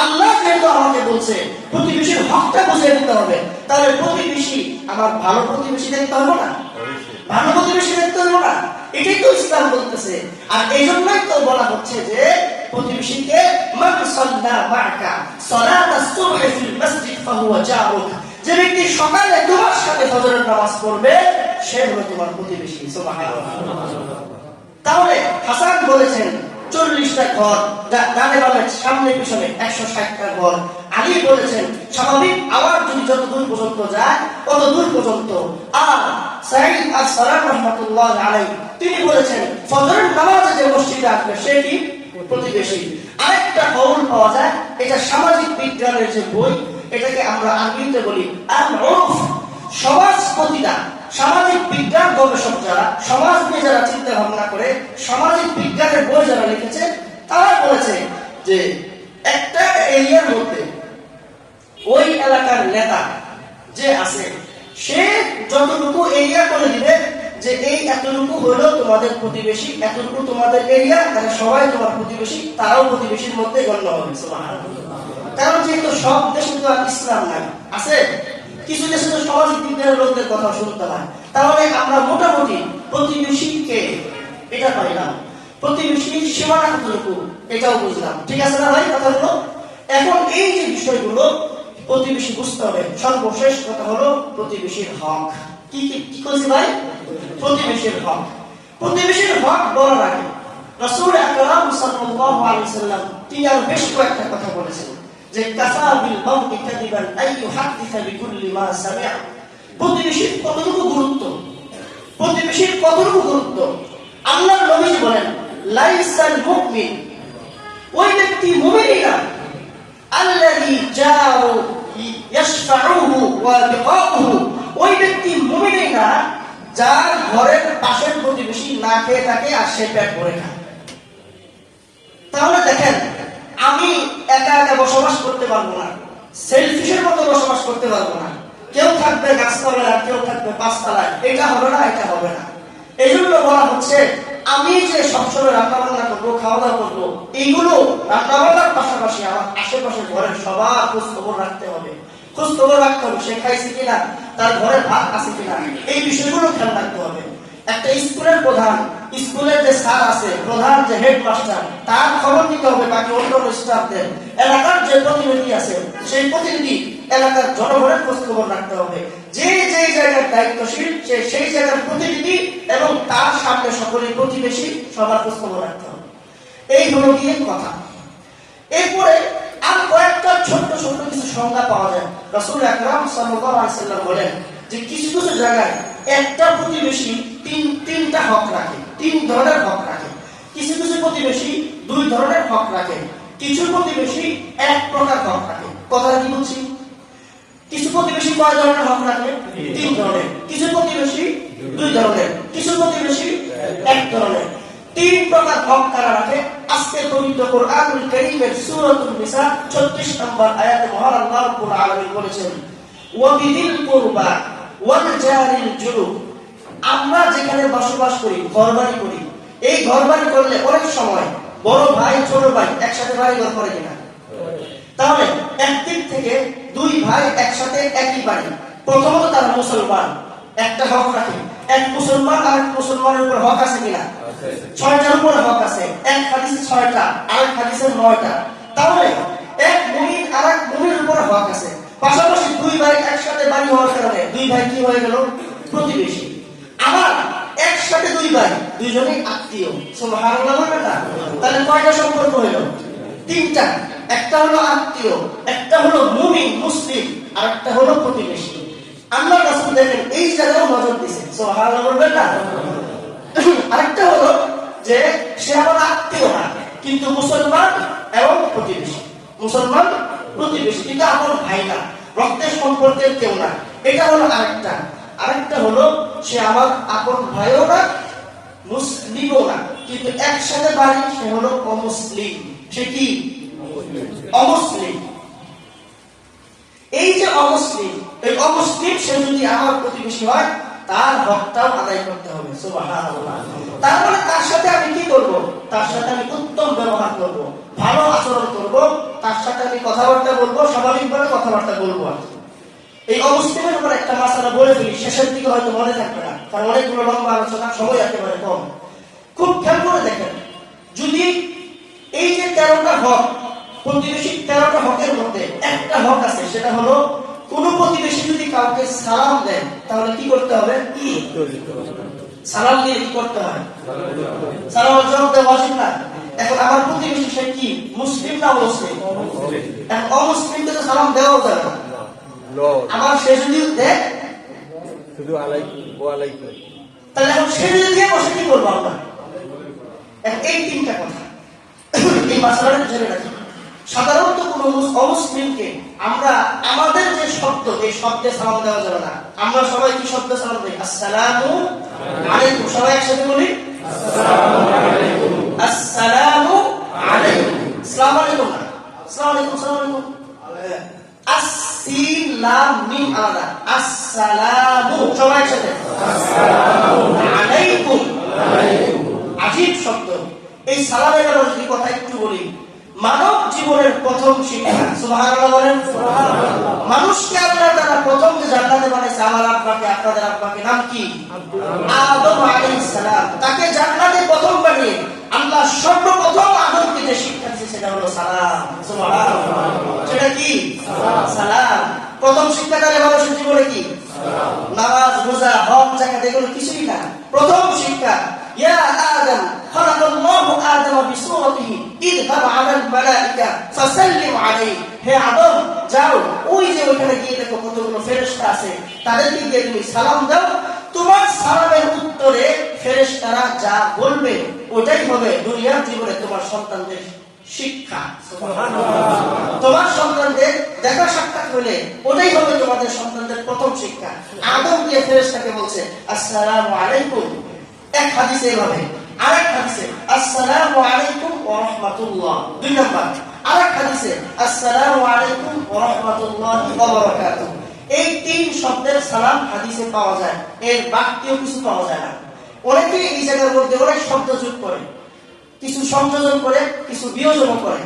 S1: আল্লাহ যেহেতু আমাকে বলছে প্রতিবেশীর হকটা বুঝিয়ে দিতে হবে, তাহলে প্রতিবেশী আমার ভালো প্রতিবেশী দেখতে হবে না? ভালো প্রতিবেশী দেখতে হবে না? এটাই তো ইসলাম বলতেছে। আর এই জন্যই তো বলা হচ্ছে যে প্রতিবেশীকে মান সাল্লা মা'কা সালাতাস সুবহি ফিল মসজিদ ফাহুয়া জারুক, যে ব্যক্তি সকালে তোমার সাথে ফজরের নামাজ পড়বে সে হলো তোমার প্রতিবেশী। সুবহানাল্লাহ। তাহলে হাসান বলেছেন 40টা ঘর, ডানে বামে সামনে পিছনে 160টা ঘর। আলী বলেছেন স্বাভাবিক আওয়াজ যদি যত দূর পর্যন্ত যায় তত দূর পর্যন্ত। আর সাঈদ আস-সালাম রাহমাতুল্লাহ আলাইহি তিনি বলেছেন ফজরের নামাজে যে মসজিদে আসবে সে কি প্রতিবেশী। আরেকটা কওল পাওয়া যায়, এটা সামাজিক বিজ্ঞানের যে বই, এটাকে আমরা আরবিতে বলি আল-উরফ, সমাজ প্রতিদান। সামাজিক বিজ্ঞান গবেষক যারা, সমাজ নিয়ে যারা চিন্তা ভাবনা করে, সামাজিক বিজ্ঞানের বই যারা লিখেছে, তারা বলেছে যে একটা এরিয়ার মধ্যে ওই এলাকার নেতা যে আছে সে যতটুকু এরিয়া করে দিবে যে এই এতটুকু হলো তোমাদের প্রতিবেশী, এতটুকু তোমাদের এরিয়া, তাহলে সবাই তোমার প্রতিবেশী, তারাও প্রতিবেশীর মধ্যে গণ্য হবে। সুবহানাল্লাহ। কারণ যেহেতু সব দেশে তো আর ইসলাম নাই, আছে কিছু দেশে তো সামাজিক বিজ্ঞানের লোকদের কথা শুনতে হয়। তাহলে আমরা মোটামুটি প্রতিবেশীকে এটা পাইলাম, প্রতিবেশীর সীমানা কতটুকু এটাও বুঝলাম। ঠিক আছে না ভাই কথাগুলো? এখন এই যে বিষয়গুলো প্রতিবেশী বুঝতে হবে। সর্বশেষ কথা হলো প্রতিবেশীর হক। কি কি কইছি ভাই? প্রতিবেশীর হক। প্রতিবেশীর হক বলার আগে রাসূল আকরাম সাল্লাল্লাহু আলাইহি সাল্লাম তিনি আর বেশ কয়েকটা কথা বলেছেন যে কাফা বিল মাউতি কাদিবান আই ইউহাদ্দিসা বিকুল্লি মা সামি'a। প্রতিবেশীর কতটুকু গুরুত্ব, প্রতিবেশীর কতটুকু গুরুত্ব। আল্লাহর নবী বলেন লাইসাল মুমিন, ওই ব্যক্তি মুমিনই না, আল্লাযী জাউ ইয়াশফাউহু ওয়া লিকাউহু, ওই ব্যক্তি মুমিনই না যার ঘরের পাশের প্রতিবেশী না খেয়ে থাকে আর সে পেট ভরে খায়। তাহলে দেখেন, আমি একা একা বসবাস করতে পারবো না, সেলফিশের মতো বসবাস করতে পারবো না। কেউ থাকবে গাছতলায় আর কেউ থাকবে পাঁচতলায়, এটা হবে না, এটা হবে না। এই জন্য বলা হচ্ছে আমি যে সবসময় রান্না বান্না করবো, খাওয়া দাওয়া করবো, এইগুলো রান্না বান্নার পাশাপাশি আমার আশেপাশে ঘরের সবার খোঁজ খবর রাখতে হবে। খোঁজ খবর রাখতে হবে সে খাইছে কিনা, তার ঘরে ভাত আছে কিনা, এই বিষয়গুলো খেয়াল রাখতে হবে। একটা স্কুলের প্রধান, স্কুলের যে স্যার আছে, প্রধান যে হেডমাস্টার, তার খবর নিতে হবে বাকি অন্য স্টাফদের। এলাকার যে প্রতিনিধি আছে সেই প্রতিনিধি এলাকার জনগণের খোঁজ খবর রাখতে হবে। যে যে জায়গার দায়িত্বশীল সে সেই জায়গার প্রতিনিধি এবং তার সামনে সকলের প্রতিবেশী সবার খোঁজ খবর রাখতে হবে। এই হলো গিয়ে কথা। এরপরে আর কয়েকটা ছোট্ট ছোট্ট কিছু সংজ্ঞা পাওয়া যায়। রাসূল আকরাম সাল্লাল্লাহু আলাইহি সাল্লাম বলেন যে কিছু কিছু জায়গায় একটা প্রতিবেশী তিনটা হক রাখে, 3 ধরনের হক রাখে। কিছু কিছু প্রতিবেশী 2 ধরনের হক রাখে, কিছু প্রতিবেশী 1 প্রকার হক রাখে। কথাটা কি বলছি? কিছু প্রতিবেশী কয় ধরনের হক রাখে? 3 ধরনের। কিছু প্রতিবেশী 2 ধরনের, কিছু প্রতিবেশী 1 ধরনের। 3 প্রকার হক কারা রাখে? আজকে পবিত্র কোরআনুল কারীমের সূরাতুন নিসা 36 নম্বর আয়াতে মহান আল্লাহ রাব্বুল আলামিন বলেছেন ওয়া বিদিল কুরবা ওয়াল জারিল জুনুব। আমরা যেখানে বসবাস করি, ঘরবাড়ি করি, এই ঘরবাড়ি করলে অনেক সময় বড় ভাই ছোট ভাই একসাথে বাড়ি ঘর করে কিনা? তাহলে একদিক থেকে 2 ভাই একসাথে একই বাড়ি, প্রথমত তারা মুসলমান, একটা হক রাখে। এক মুসলমান আর এক মুসলমানের উপর হক আছে কিনা? 6টার উপর হক আছে। এক হাদিসে 6টা, আরেক হাদিসে 9টা। তাহলে এক মুমিন আর এক মুমিনের উপর হক আছে। পাশাপাশি 2 ভাই একসাথে বাড়ি হওয়ার কারণে 2 ভাই কি হয়ে গেল? প্রতিবেশী। আবার একসাথে 2 ভাই, দুইজনেই আত্মীয়। সুবহানাল্লাহ বলবেন না? তাহলে কয়টা সম্পর্ক হলো? 3টা। একটা হলো আত্মীয়, একটা হলো মুমিন মুসলিম, আর একটা হলো প্রতিবেশী। আল্লাহ রাসূল দেখেন এই জায়গাও নজর দিয়েছেন। সুবহানাল্লাহ বলবেন না? আরেকটা হলো যে সে আমার আত্মীয় না কিন্তু মুসলমান এবং প্রতিবেশী, মুসলমান প্রতিবেশী কিন্তু আমার ভাই না, রক্তের সম্পর্কের কেউ না। এটা হলো আরেকটা। আরেকটা হলো সে আমার আপন ভাইও না মুসলিমও না, কিন্তু একসাথে বাড়ি সে হলো অমুসলিম। সে কি? অমুসলিম। এই যে অমুসলিম, এই অমুসলিম সে যদি আমার প্রতিবেশী হয় তার হকটাও আদায় করতে হবে। সুবহানাল্লাহ। তারপরে তার সাথে আমি কি করব? তার সাথে আমি উত্তম ব্যবহার করব, ভালো আচরণ করব, তার সাথে আমি কথাবার্তা বলবো, স্বাভাবিকভাবে কথাবার্তা বলবো। এই অমুসলিমের উপর একটা মাসালা বলে ফেলি, শেষের দিকে হয়তো মনে থাকবে না, কারণ অনেকগুলো লম্বা আলোচনা, সময় একেবারে কম। খুব খেয়াল করে দেখেন, যদি এই যে 13টা হক, প্রতিবেশী 13টা হকের মধ্যে একটা হক আছে, সেটা হলো কোন প্রতিবেশী যদি কাউকে সালাম দেয় তাহলে কি করতে হবে? সালাম দিয়ে কি করতে হয়? সালামের জবাব দেওয়া উচিত না। এখন আমার প্রতিবেশী সে কি? মুসলিম না অমুসলিম? এখন অমুসলিমকে তো সালাম দেওয়াও যাবে না। আমার সে যদি দেয় শুধু আলাইকুম ওয়া আলাইকুম, তাহলে এখন সে যদি দিয়ে বসে কি করবো আমরা? এই তিনটা কথা এই মাসালাটা জেনে রাখি। সাধারণত কোন অমুসলিমকে আমরা আমাদের যে শব্দ, এই শব্দে সালাম দেওয়া যাবে না। আমরা সবাই কি শব্দে সালাম দিই? আসসালামু আলাইকুম। সবাই একসাথে বলি আসসালামু আলাইকুম। আসসালামু আলাইকুম না, আসসালামু আলাইকুম, আসসালামু আলাইকুম। আসসিন লাম মিম আলাদা। আসসালামু, সবাই একসাথে আসসালামু আলাইকুম। আজীব শব্দ। এই সালামের ব্যাপারে যদি কথা একটু বলি, মানব জীবনের প্রথম শিক্ষা, সুবহানাল্লাহ বলেন। মানুষকে আল্লাহ তাআলা প্রথম যে জান্নাতে বানাইছে, আমার আব্বাকে, আপনাদের আব্বাকে নাম কি? আদম আলাইহিস সালাম। তাকে জান্নাতে প্রথম বানিয়ে আল্লাহ সর্বপ্রথম আদমকে যে শিক্ষা দিয়েছে সেটা হলো সালাম। সুবহানাল্লাহ। সেটা কি? সালাম। প্রথম শিক্ষা তাহলে মানুষের জীবনে কি? নামাজ, রোজা, হজ, যাকাত, এগুলো কিছুই না। প্রথম শিক্ষা, ইয়া আদম খালাকাল্লাহু আদামা বিসূরাতিহি ইযহাব আলাল মালাইকা ফাসাল্লিম আলাইহি। হে আদম, যাও ওই যে ওখানে গিয়ে দেখো কতগুলো ফেরেশতা আছে, তাদেরকে গিয়ে তুমি সালাম দাও। তোমার সালামের উত্তরে ফেরেশতারা যা বলবে ওটাই হবে দুনিয়ার জীবনে তোমার সন্তানদের শিক্ষা। সুবহানাল্লাহ। তোমার সন্তানদের দেখা সাক্ষাৎ হলে ওটাই হবে তোমাদের সন্তানদের প্রথম শিক্ষা। আদম দিয়ে ফেরেশতাকে বলছে আসসালামু আলাইকুম, এক হাদিসে এভাবে, আরেক হাদিসে আসসালামু আলাইকুম ওয়া রাহমাতুল্লাহ, দুই নাম্বার। আরেক হাদিসে আসসালামু আলাইকুম ওয়া রাহমাতুল্লাহি ওয়া বারাকাতুহু। এই তিন শব্দের সালাম হাদিসে পাওয়া যায়, এর বাক্যেও কিছু পাওয়া যায় না। অনেকে এই জায়গার মধ্যে অনেক শব্দ যোগ করে, কিছু সংযোজন করে, কিছু বিয়োজন করে,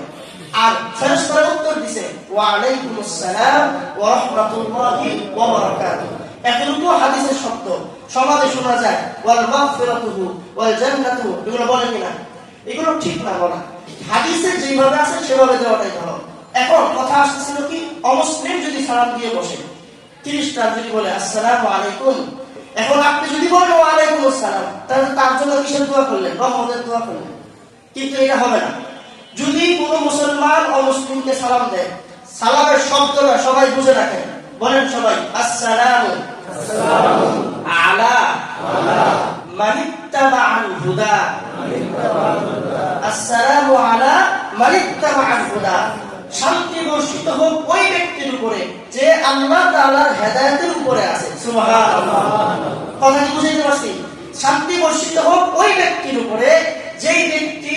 S1: আর ফেরেশতারা উত্তর দিছে ওয়া আলাইকুমুস সালাম ওয়া রাহমাতুল্লাহি ওয়া বারাকাতুহু। এতটুকু হাদিসের শব্দ সমাজে শোনা যায়, ওয়াল মাগফিরাতুহু ওয়াল জান্নাতু, এগুলো বলে কিনা? এগুলো ঠিক না বলা। হাদিসে যেভাবে আছে সেভাবে দেওয়াটাই ভালো। এখন কথা আসছিল কি, অমুসলিম যদি সালাম দিয়ে বসে, খ্রিস্টান যদি বলে আসসালামু আলাইকুম, এখন আপনি যদি বলেন ওয়া আলাইকুমুস সালাম, তাহলে তার জন্য কিসের দোয়া করলেন? রহমতের দোয়া করলেন। কিন্তু এটা হবে না। যদি কোনো মুসলমান অমুসলিমকে সালাম দেয়, সালামের শব্দটা সবাই বুঝে রাখেন, বলেন সবাই আসসালামু আলা মানিত্তাবা'আল হুদা। আসসালামু আলা মানিত্তাবা'আল হুদা। শান্তি বর্ষিত হোক ওই ব্যক্তির উপরে যে আল্লাহ তাআলার হেদায়েতের উপরে আছে। সুবহানাল্লাহ। কথা কি বুঝাইতে পারছি? শান্তি বর্ষিত হোক ওই ব্যক্তির উপরে যেই ব্যক্তি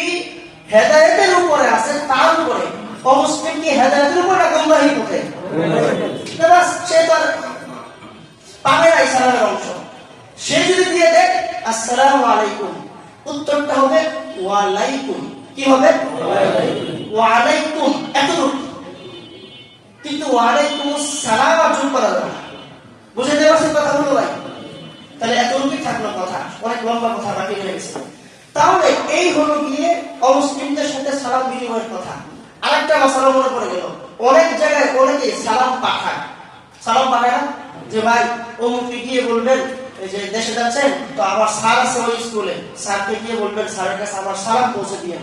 S1: হেদায়েতের উপরে আছে, তার উপরে। অমুসলিম কি হেদায়েতের উপর না গুমরাহির পথে? বাস, সে তার পাবে না ইসলামের অংশ। সে যদি দিয়ে দেয় আসসালামু আলাইকুম, উত্তরটা হবে ওয়া আলাইকুম। কি হবে? ওয়া আলাইকুম, এতটুকু। কিন্তু ওয়া আলাইকুমুস সালাম আর যোগ করা যাবে না। বুঝতে পারছেন কথা হলো ভাই? তাহলে এতটুকুই থাকলো কথা, অনেক লম্বা কথা বাকি রয়ে গেছে। তাহলে এই হলো গিয়ে অমুসলিমদের সাথে সালাম বিনিময়ের কথা। আরেকটা মাসালা মনে পড়ে গেল, অনেক জায়গায় অনেকে সালাম পাঠায়। সালাম পাঠায় না, যে ভাই অমুককে গিয়ে বলবেন এই যে দেশে যাচ্ছেন, তো আমার স্যার আছে ওই স্কুলে, স্যারকে গিয়ে বলবেন স্যারের কাছে আমার সালাম পৌঁছে দিয়ে,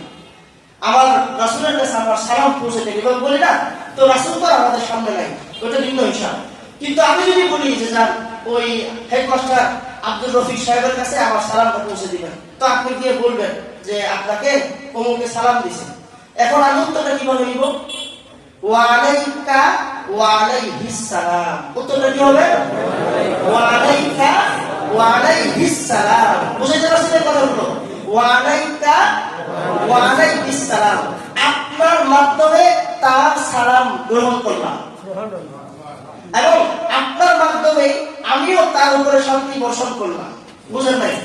S1: আমার রাসূলের কাছে আমার সালাম পৌঁছে দেন। এবার বলি না, তো রাসূল তো আমাদের সামনে নাই, ওটা ভিন্ন হিসাব। কিন্তু আমি যদি বলি যে যান ওই হেডমাস্টার আব্দুর রফিক সাহেবের কাছে আমার সালামটা পৌঁছে দিবেন, তো আপনি গিয়ে বলবেন যে আপনাকে অমুকে সালাম দিছে। এখন আমি উত্তরটা কিভাবে নিব? ওয়া আলাইকা ওয়া আলাইহিস সালাম। উত্তরটা কি হবে? ওয়া আলাইকা ওয়া আলাইহিস সালাম। বুঝাইতে পারছেন কথাগুলো? ওয়া আলাইকা ওয়া আলাইহিস সালাম, আপনার মাধ্যমে তার সালাম গ্রহণ করলাম এবং আপনার মাধ্যমে আমিও তার উপরে শান্তি বর্ষণ করলাম। বুঝেন নাই?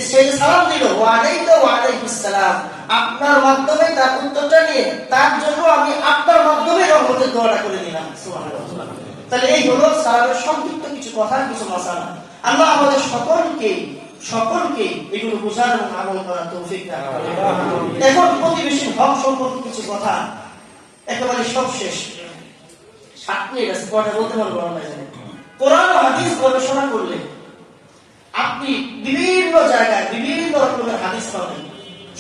S1: সে যে সালাম দিল ওয়া আলাইকা ওয়া আলাইহিস সালাম, আপনার মাধ্যমে তার উত্তরটা নিয়ে তার জন্য আমি আপনার মাধ্যমে রহমতের দোয়াটা করে দিলাম। সুবহানাল্লাহ। তাহলে এই হলো সালামের সংক্ষিপ্ত কিছু কথা, কিছু মাসালা। আল্লাহ আমাদের সকলকে এগুলো বোঝার এবং আমল করার তৌফিক দান করুন। এখন প্রতিবেশীর হক সম্পর্কে কিছু কথা, একেবারে সব শেষ। 7 মিনিট আছে, কথা বলতে পারবো না। কোরআন ও হাদিস গবেষণা করলে আপনি বিভিন্ন জায়গায় বিভিন্ন রকমের হাদিস পাবেন।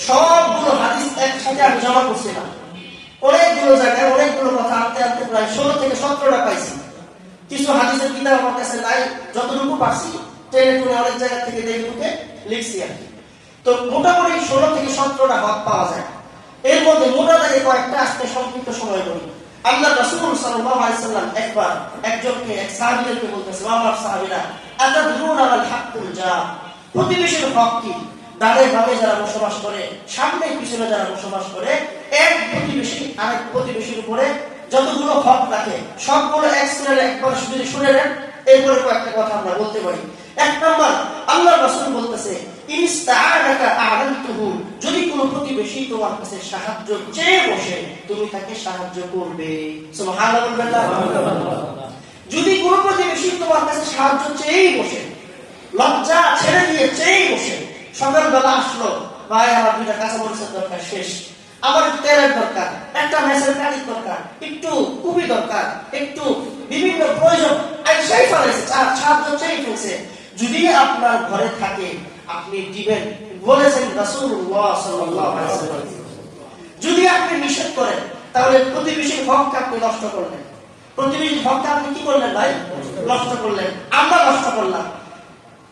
S1: সবগুলো হাদিস একসাথে আমি জমা করছি না, অনেকগুলো জায়গায় অনেকগুলো কথা আনতে আনতে প্রায় 16 থেকে 17টা পাইছি। কিছু হাদিসের কিতাব আমার কাছে নাই, যতটুকু পারছি ট্রেনে করে অনেক জায়গা থেকে দেখে লিখছি আর কি। তো মোটামুটি 16 থেকে 17টা হক পাওয়া যায়। এর মধ্যে মোটা দাগে কয়েকটা আজকে সংক্ষিপ্ত সময় বলি। আল্লাহ রাসূল সাল্লাল্লাহু আলাইহি সাল্লাম একবার একজনকে, এক সাহাবীকে বলতেছে, আমার সাহাবীরা, আতাদরুনা আল হাক্কুল জা, প্রতিবেশীর হক কি? ডানে বামে যারা বসবাস করে, সামনে পিছনে যারা বসবাস করে, এক প্রতিবেশী আরেক প্রতিবেশীর উপরে যতগুলো হক রাখে সবগুলো এক সিরিয়ালে একবার যদি শুনে নেন, এরপরে কয়েকটা কথা আমরা বলতে পারি। 1 নম্বর, আল্লাহ রাসূল বলতেছে, ইনস্তাআনাকা আ'লানতুহু, যদি কোনো প্রতিবেশী তোমার কাছে সাহায্য চেয়ে বসে তুমি তাকে সাহায্য করবে। সুবহানাল্লাহ। যদি কোনো প্রতিবেশী তোমার কাছে সাহায্য চেয়ে বসে, লজ্জা ছেড়ে দিয়ে চেয়ে বসে, সকালবেলা আসলো, ভাই আমার 2টা কাঁচামরিচের দরকার শেষ, আমার তেলের দরকার, একটা মেসের কাঠির দরকার, একটু কুপি দরকার, একটু বিভিন্ন প্রয়োজন, সেই ফলেছে সাহায্য চেয়ে ফেলছে, যদি আপনার ঘরে থাকে আপনি দিবেন, বলেছেন রাসূলুল্লাহ সাল্লাল্লাহু আলাইহি ওয়াসাল্লাম। যদি আপনি নিষেধ করেন তাহলে প্রতিবেশীর হককে আপনি নষ্ট করলেন। প্রতিবেশীর হককে আপনি কি করলেন ভাই? নষ্ট করলেন, আমরা নষ্ট করলাম।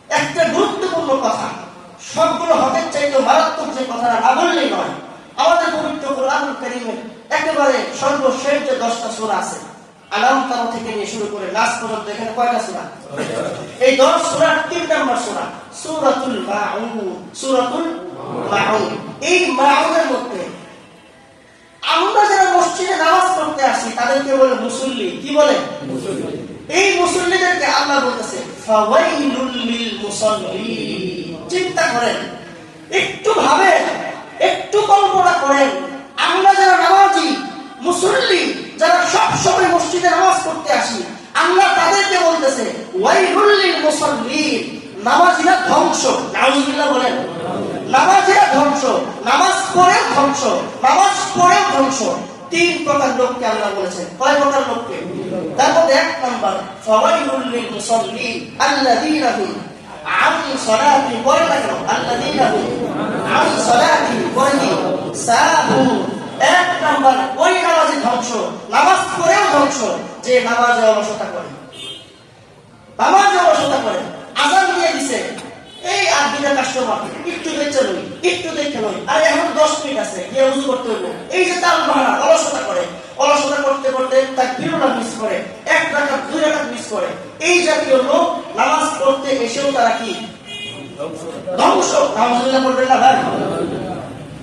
S1: একটা গুরুত্বপূর্ণ কথা, সবগুলো হকের চাইতে মারাত্মক যে কথাটা না বললেই নয়, আমাদের পবিত্র কোরআনুল কারীমের একেবারে সর্বশেষ যে 10টা সূরা আছে, আলাম তারা থেকে নিয়ে শুরু করে নাস পর্যন্ত, এখানে কয়টা সূরা? এই 10 সূরার 3 নম্বর সূরা সূরাতুল মাউন। সূরাতুল মাউন, এই মাউনের মধ্যে আমরা যারা মসজিদে নামাজ পড়তে আসি তাদেরকে বলে মুসল্লি। কি বলে? মুসল্লি। এই মুসল্লিদেরকে আল্লাহ বলতেছে ফাওয়াইলুল লিল মুসাল্লিন। চিন্তা করেন, একটু ভাবেন, একটু কল্পনা করেন, আমরা যারা নামাজি মুসল্লি, যারা সব সময় মসজিদে নামাজ পড়তে আসি, আল্লাহ তাদেরকে বলতেছে ওয়াইলুল লিল মুসাল্লিন, নামাজিরা ধ্বংস। নাউযুবিল্লাহ বলেন। নামাজিরা ধ্বংস, নামাজ পড়েও ধ্বংস, নামাজ পড়েও ধ্বংস। 3 প্রকার লোককে আল্লাহ বলেছেন। কয় প্রকার লোককে? তার মধ্যে 1 নম্বর, ফাওয়াইলুল লিল মুসাল্লিন আল্লাযীনা হুম আন সালাতি, বলেন না কেন? আল্লাযীনা হুম আন সালাতি সাহুন। 1 নম্বর ওই নামাজি ধ্বংস, নামাজ পড়েও ধ্বংস, যে নামাজে অলসতা করে। নামাজে অলসতা করে, আযান দিয়ে দিছে, এই আর 2টা কাস্টমার, একটু দেখতে লই, একটু দেখতে লই, আরে এখন 10 মিনিট আছে, গিয়ে ওযু করতে হবে, এই যে তাল বাহানা, অলসতা করে, অলসতা করতে করতে তাকবীরটা মিস করে, 1 রাকাত 2 রাকাত মিস করে। এই জাতীয় লোক নামাজ পড়তে এসেও তারা কি? ধ্বংস। নাউযুবিল্লাহ বলবেন না ভাই?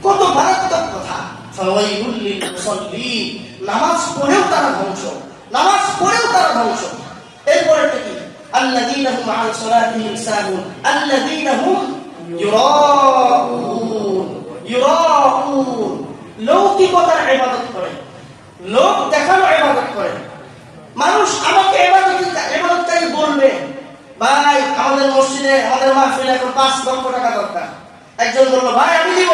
S1: কত মারাত্মক কথা। ফাওয়াইলুল লিল মুসাল্লিন, নামাজ পড়েও তারা ধ্বংস, নামাজ পড়েও তারা ধ্বংস। এরপরেরটা কি? আল্লাযীনা হুম আন সালাতিহিম সাহুন আল্লাযীনা হুম ইউরাউন। ইউরাউন, লৌকিকতার ইবাদত করে, লোক দেখানো ইবাদত করে। মানুষ আমাকে ইবাদতকারী বলবে, ভাই আমাদের মসজিদে আমাদের মাহফিলে এখন 5 লক্ষ টাকা দরকার। একজন বলল, ভাই আমি দিব,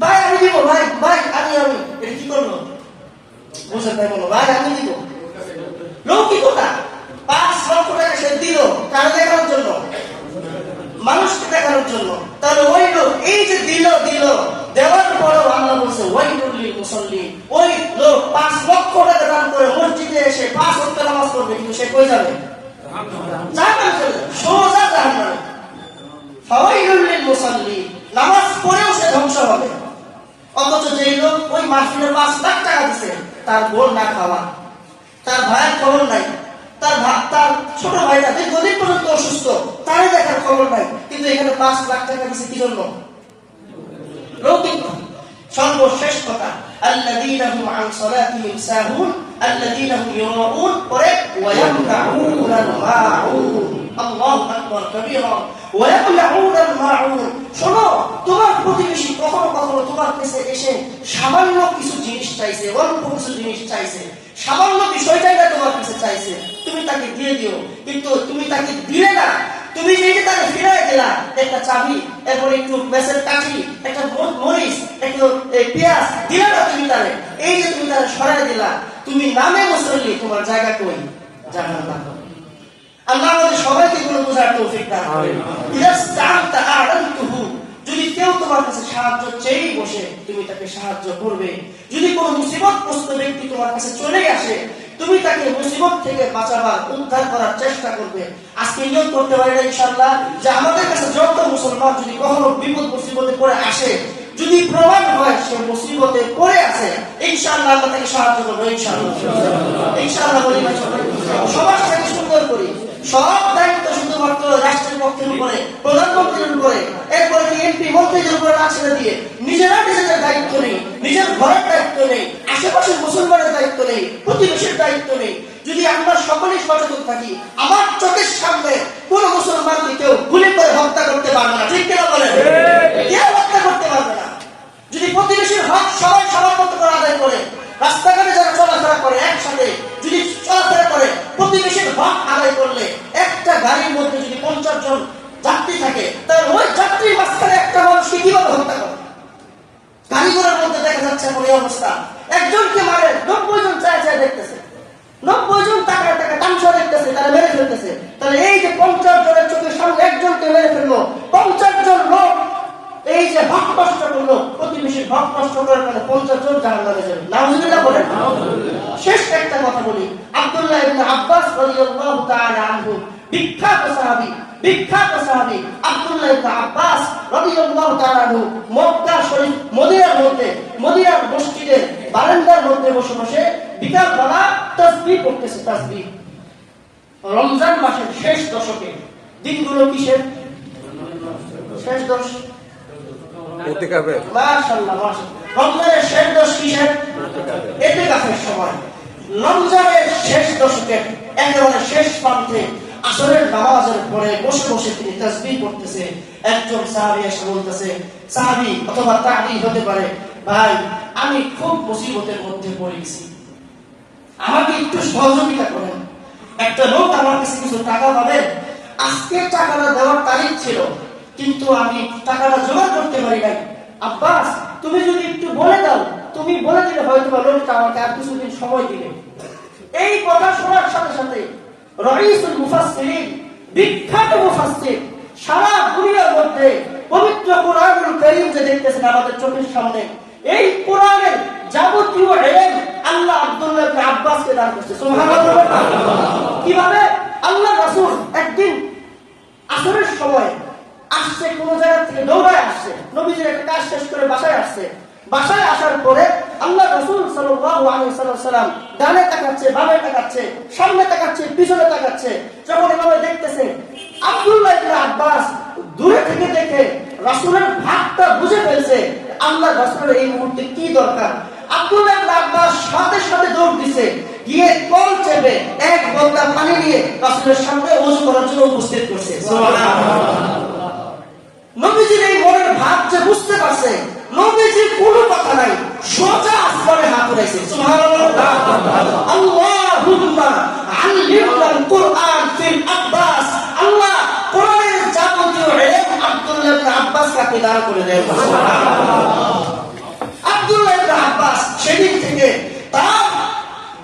S1: ভাই আমি দিব, ভাই ভাই আমি এটা কি করলো? বুঝতে তাই বললো, ভাই আমি দিব। লৌকিকতা, 5 লক্ষ টাকা সে দিল, কারণ দেখানোর জন্য, মানুষকে দেখানোর জন্য। তাহলে ওই লোক এই যে দিল, দেওয়ার পরেও আল্লাহ বলছে ওয়াইলুল লিল মুসাল্লিন, ওই লোক 5 লক্ষ টাকা দান করে মসজিদে এসে 5 ওয়াক্ত নামাজ পড়বে, কিন্তু সে কই যাবে? জাহান্নামে চলে যাবে, সোজা জাহান্নামে। ফাওয়াইলুল লিল মুসাল্লিন, নামাজ পড়েও সে ধ্বংস হবে। অথচ যেই লোক ওই মাহফিলে 5 লাখ টাকা দিছে, তার বোন না খাওয়া, তার ভাইয়ের খবর নাই, তার ছোট ভাইটা দীর্ঘদিন পর্যন্ত অসুস্থ, তারই দেখার খবর নাই, কিন্তু এখানে 5 লাখ টাকা দিচ্ছে কি জন্য? লৌকিক। সর্বশেষ কথা, আল্লাযীনা হুম আন সালাতিহিম সাহুন আল্লাযীনা হুম ইউরাউন পরে ওয়া ইয়ামনাউনাল মাউন। আল্লাহু আকবার কবীরা ওয়া ইয়ামনাউনাল মাউন। শোনো, তোমার প্রতিবেশী কখনো কখনো তোমার কাছে এসে সামান্য কিছু জিনিস চাইছে, অল্প কিছু জিনিস চাইছে, সামান্য বিষয়টাই না তোমার কাছে চাইছে, তুমি তাকে দিয়ে দিও। কিন্তু তুমি তাকে দিলে না, তুমি যেটা তাকে ফিরাই দিলা, একটা চাবি, এরপর একটু মেসের কাঠি, একটা মরিচ, একটু পেঁয়াজ দিলা না তুমি তারে, এই যে তুমি তারে সরাই দিলা, তুমি নামে মুসল্লি, তোমার জায়গা কই? জাহান্নাম। আল্লাহ আমাদের সবাইকে গুলো বোঝার তৌফিক দান করেন। ইদাস্তাআনতা আ'লানতুহু, যদি কেউ তোমার কাছে সাহায্য চেয়ে বসে তুমি তাকে সাহায্য করবে। যদি কোনো মুসিবতগ্রস্ত ব্যক্তি তোমার কাছে চলে আসে, তুমি তাকে মুসিবত থেকে বাঁচাবার, উদ্ধার করার চেষ্টা করবে। আজকে নিয়ত করতে পারি না ইনশাআল্লাহ যে আমাদের কাছে যত মুসলমান যদি কখনো বিপদ মুসিবতে পড়ে আসে, যদি প্রমাণ হয় সে মুসিবতে পড়ে আছে, ইনশাআল্লাহ আমরা তাকে সাহায্য করবো। ইনশাআল্লাহ ইনশাআল্লাহ বলি না, সমাজটাকে সুন্দর করি। সব দায়িত্ব শুধুমাত্র রাষ্ট্রের পক্ষের উপরে, প্রধানমন্ত্রীর উপরে, এরপরে এমপি মন্ত্রীদের উপরে না ছেড়ে দিয়ে নিজেরা নিজেদের দায়িত্ব নেই, নিজের ঘরের দায়িত্ব নেই, আশেপাশের মুসলমানের দায়িত্ব নেই, প্রতিবেশীর দায়িত্ব নেই। যদি আমরা সকলেই সচেতন থাকি, আমার চোখের সামনে কোন মুসলমানকে কেউ গুলি করে হত্যা করতে পারবে না, ঠিক কিনা বলেন? কেউ হত্যা করতে পারবে না। যদি প্রতিবেশীর হক সবাই সবার মতো করে আদায় করে, রাস্তাঘাটে যারা চলাফেরা করে একসাথে যদি চলাফেরা করে, প্রতিবেশীর হক আদায় করলে, একটা গাড়ির মধ্যে যদি 50 জন যাত্রী থাকে, তাহলে ওই যাত্রীর মাঝখানে একটা মানুষকে কিভাবে হত্যা করে? গাড়িগুলোর মধ্যে দেখা যাচ্ছে এমন এই অবস্থা, একজনকে মারে 90 জন চায় চায় দেখতেছে, 90 জন টাকা টাকা তামসা দেখতেছে, তারা মেরে ফেলতেছে। তাহলে এই যে 50 জনের চোখের সামনে একজনকে মেরে ফেললো, 50 জন লোক এই যে হক নষ্ট করলো, প্রতিবেশীর হক নষ্ট করার কারণে 50 জন জাহান্নামে যাবে। নাউযুবিল্লাহ বলেন। শেষ একটা কথা বলি, আব্দুল্লাহ ইবনে আব্বাস রাদিয়াল্লাহু তাআলা আনহু, বিখ্যাত সাহাবী আব্দুল্লাহ ইবনে আব্বাস রাদিয়াল্লাহু তাআলা আনহু মক্কা শরীফ মদিনার মসজিদের বারান্দার মধ্যে বসে বসে বিকাল বেলা তাসবিহ করতেছে। তাসবিহ রমজান মাসের শেষ দশকে, দিনগুলো কিসের শেষ দশ?
S2: ইতিকাফের।
S1: মাশাআল্লাহ মাশাআল্লাহ। রমজানের শেষ দশ কিসের? ইতিকাফের সময়। রমজানের শেষ দশকে একেবারে শেষ প্রান্তে আসরের নামাজের পরে বসে বসে তিনি তাসবিহ করতেছে। একজন সাহাবী এসে বলতেছে, সাহাবী অথবা তাবী হতে পারে, ভাই আমি খুব মুসিবতের মধ্যে পড়ে গেছি, আমাকে একটু সহযোগিতা করেন। একটা লোক আমার কাছে কিছু টাকা পাবে, আজকে টাকাটা দেওয়ার তারিখ ছিল, কিন্তু আমি টাকাটা জোগাড় করতে পারি নাই। আব্বাস তুমি যদি একটু বলে দাও, তুমি বলে দিলে হয়তো লোকটা আমাকে আর কিছুদিন সময় দিবে। এই কথা শোনার সাথে সাথে রাইসুল মুফাসসিরিন, বিখ্যাত মুফাসসির, সারা দুনিয়ার মধ্যে পবিত্র কোরআনুল কারীম যে দেখতেছেন আমাদের চোখের সামনে, এই কোরআনের যাবতীয় ইলম আল্লাহ আব্দুল্লাহ ইবনে আব্বাসকে দান করেছে। সুবহানাল্লাহ। কিভাবে? আল্লাহ রাসূল একদিন আসরের সময় আসছে, কোন জায়গা থেকে দৌড়ায় আসছে, নবীজির একটা কাজ শেষ করে বাসায় আসছে। বাসায় আসার পরে আল্লাহ রাসূল সাল্লাল্লাহু আলাইহি ওয়াসাল্লাম ডানে তাকাচ্ছে, বামে তাকাচ্ছে, সামনে তাকাচ্ছে, পিছনে তাকাচ্ছে। যখন এভাবে দেখতেছে, আব্দুল্লাহ ইবনে আব্বাস দূরে থেকে দেখে রাসূলের ভাবটা বুঝে ফেলছে আল্লাহ রাসূলের এই মুহূর্তে কি দরকার। আব্দুল্লাহ ইবনে আব্বাস সাথে সাথে দৌড় দিছে, গিয়ে কল চেপে এক বোতল পানি নিয়ে রাসূলের সামনে ওযু করার জন্য উপস্থিত করছে। সুবহানাল্লাহ। নবীজির এই মনের ভাব যে বুঝতে পারছে, নবীজির কোনো কথা নাই, সোজা আসমানে হাত উঠাইছে। সুবহানাল্লাহ। আল্লাহুম্মা আল্লিমনাল কুরআন ফিল আব্বাস, আল্লাহ কোরআনের যাবতীয় ইলম আব্দুল্লাহ ইবনে আব্বাস কে দান করে দেন। সুবহানাল্লাহ। আব্দুল্লাহ ইবনে আব্বাস সেদিন থেকে তার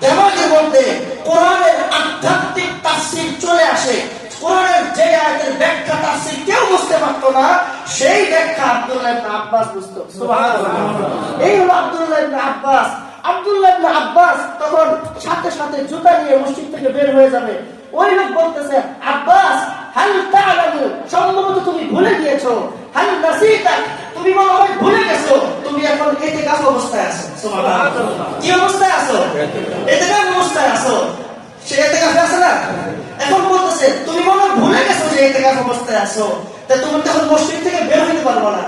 S1: দেমাগের মধ্যে কোরআনের আধ্যাত্মিক তাফসীর চলে আসে। কোরআনের যে আয়াতের ব্যাখ্যা তাফসীর কেউ বুঝতে পারতো না, সেই ব্যাখ্যা আব্দুল্লাহ ইবনে আব্বাস বুঝতো। সুবহানাল্লাহ। এই হলো আব্দুল্লাহ ইবনে আব্বাস। আব্দুল্লাহ ইবনে আব্বাস তখন সাথে সাথে জুতা নিয়ে মসজিদ থেকে বের হয়ে যাবে। ওই লোক বলতেছে, আব্বাস হাল তা'লামু, সম্ভবত তুমি ভুলে গিয়েছো, হাল নাসিতা, তুমি মনে হয় ভুলে গেছো, তুমি এখন ইতিকাফ অবস্থায় আছো। সুবহানাল্লাহ। কি অবস্থায় আছো? ইতিকাফ অবস্থায় আছো। সে ইতিকাফে আছে না? বলতেছে তুমি মনে হয় ভুলে গেছো যে ইতিকাফ অবস্থায় আছো, তা তুমি তখন মসজিদ থেকে বের হতে পারবো না।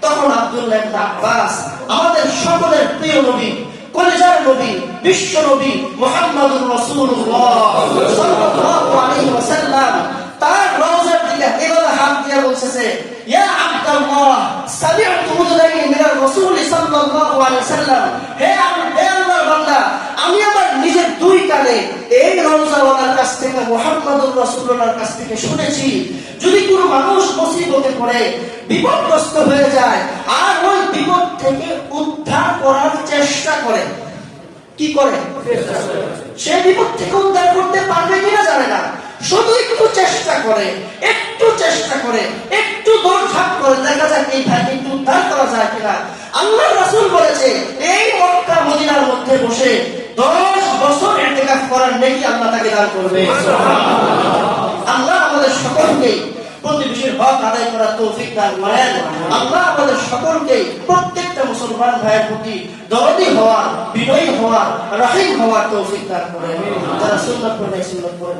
S1: তখন আব্দুল্লাহ ইবনে আব্বাস আমাদের সকলের প্রিয় নবী, কলিজার নবী, বিশ্ব নবী মুহাম্মদুর রাসূলুল্লাহ সাল্লাল্লাহু আলাইহি ওয়াসাল্লাম তার রওজার দিকে এভাবে হাত দিয়ে বলতেছে, ইয়া আব্দুল্লাহ সামি'তু উযুনাইনি মিনার রাসূল সাল্লাল্লাহু আলাইহি ওয়াসাল্লাম, হে আল্লাহর বান্দা, আমি আমার নিজের দুই কানে এই রওজাওয়ালার কাছ থেকে মুহাম্মদুর রাসূলুল্লাহর কাছ থেকে শুনেছি, যদি কোনো মানুষ মুসিবতে পড়ে বিপদগ্রস্ত হয়ে যায় আর ওই বিপদ থেকে উদ্ধার করার চেষ্টা করে, কি করে? সে বিপদ থেকে উদ্ধার করতে পারবে কিনা জানে না, শুধু একটু চেষ্টা করে, একটু চেষ্টা করে, একটু দৌড়ঝাঁপ করে দেখা যায় এই ভাইকে একটু উদ্ধার করা যায় কিনা। আল্লাহ রাসূল বলেছে এই মক্কা মদিনার মধ্যে বসে 10 বছর ইতিকাফ করার নেকি আল্লাহ তাকে দান করবে। আল্লাহ আমাদের সকলকে প্রতিবেশীর হক আদায় করার তৌফিক দান করেন। আল্লাহ আমাদের সকলকে প্রত্যেকটা মুসলমান ভাইয়ের প্রতি দরদি হওয়ার, বিনয়ী হওয়ার, রহিম হওয়ার তৌফিক দান করেন। যারা সুন্নাত পড়ে সুন্নাত পড়ে